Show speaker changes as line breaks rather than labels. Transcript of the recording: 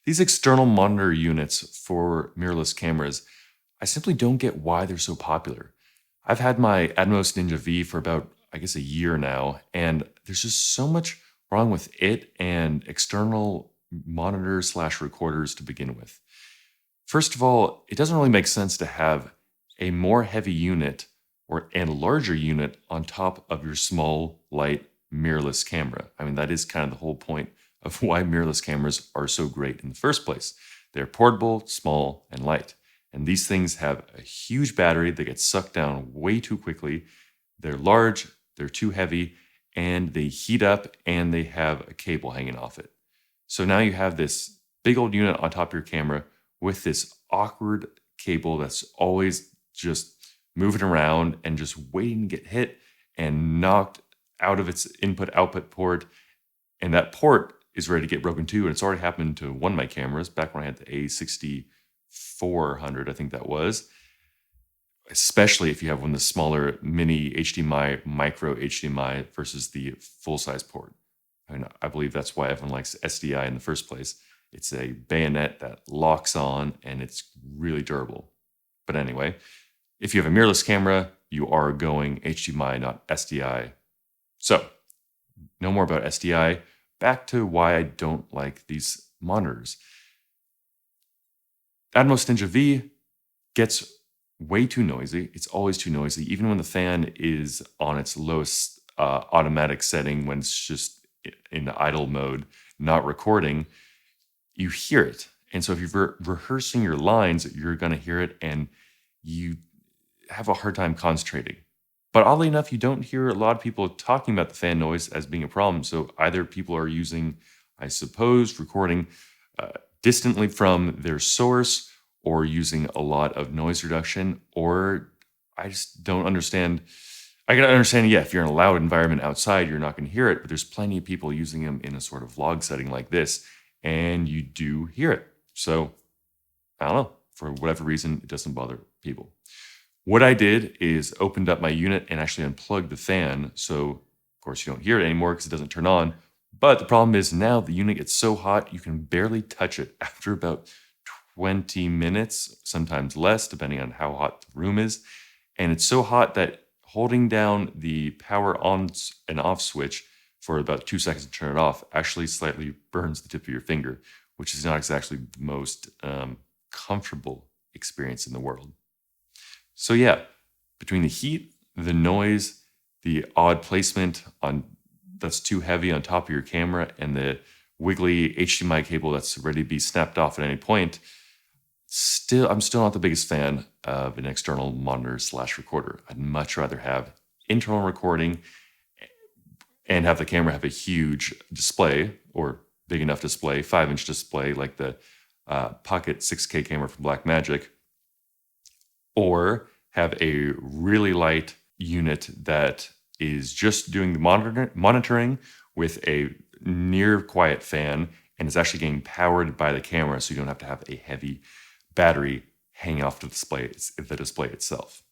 These external monitor units for mirrorless cameras, I simply don't get why they're so popular. I've had my Atomos Ninja V for about, I guess, a year now, and there's just so much wrong with it and external monitors slash recorders to begin with. First of all, it doesn't really make sense to have a more heavy unit and larger unit on top of your small, light, mirrorless camera. I mean, that is kind of the whole point of why mirrorless cameras are so great in the first place. They're portable, small, and light. And these things have a huge battery that gets sucked down way too quickly. They're large, they're too heavy, and they heat up and they have a cable hanging off it. So now you have this big old unit on top of your camera with this awkward cable that's always just moving around and just waiting to get hit and knocked out of its input output port. And that port is ready to get broken too. And it's already happened to one of my cameras back when I had the A6400, I think that was. Especially if you have one of the smaller mini HDMI, micro HDMI versus the full size port. I mean, I believe that's why everyone likes SDI in the first place. It's a bayonet that locks on and it's really durable. But anyway, if you have a mirrorless camera, you are going HDMI, not SDI. So, no more about SDI. Back to why I don't like these monitors. Atomos Ninja V gets way too noisy. It's always too noisy, even when the fan is on its lowest automatic setting, when it's just in idle mode, not recording, you hear it. And so if you're rehearsing your lines, you're going to hear it and you have a hard time concentrating. But oddly enough, you don't hear a lot of people talking about the fan noise as being a problem. So either people are using, I suppose, recording distantly from their source or using a lot of noise reduction, or I just don't understand. I can understand, yeah, if you're in a loud environment outside, you're not going to hear it, but there's plenty of people using them in a sort of vlog setting like this, and you do hear it. So I don't know, for whatever reason, it doesn't bother people. What I did is opened up my unit and actually unplugged the fan. So of course you don't hear it anymore because it doesn't turn on. But the problem is now the unit gets so hot, you can barely touch it after about 20 minutes, sometimes less, depending on how hot the room is. And it's so hot that holding down the power on and off switch for about 2 seconds to turn it off actually slightly burns the tip of your finger, which is not exactly the most comfortable experience in the world. So yeah, between the heat, the noise, the odd placement on that's too heavy on top of your camera, and the wiggly HDMI cable that's ready to be snapped off at any point, I'm still not the biggest fan of an external monitor slash recorder. I'd much rather have internal recording and have the camera have a huge display or big enough display, 5-inch display like the Pocket 6K camera from Blackmagic, or have a really light unit that is just doing the monitoring with a near quiet fan and is actually getting powered by the camera, so you don't have to have a heavy battery hanging off the display itself.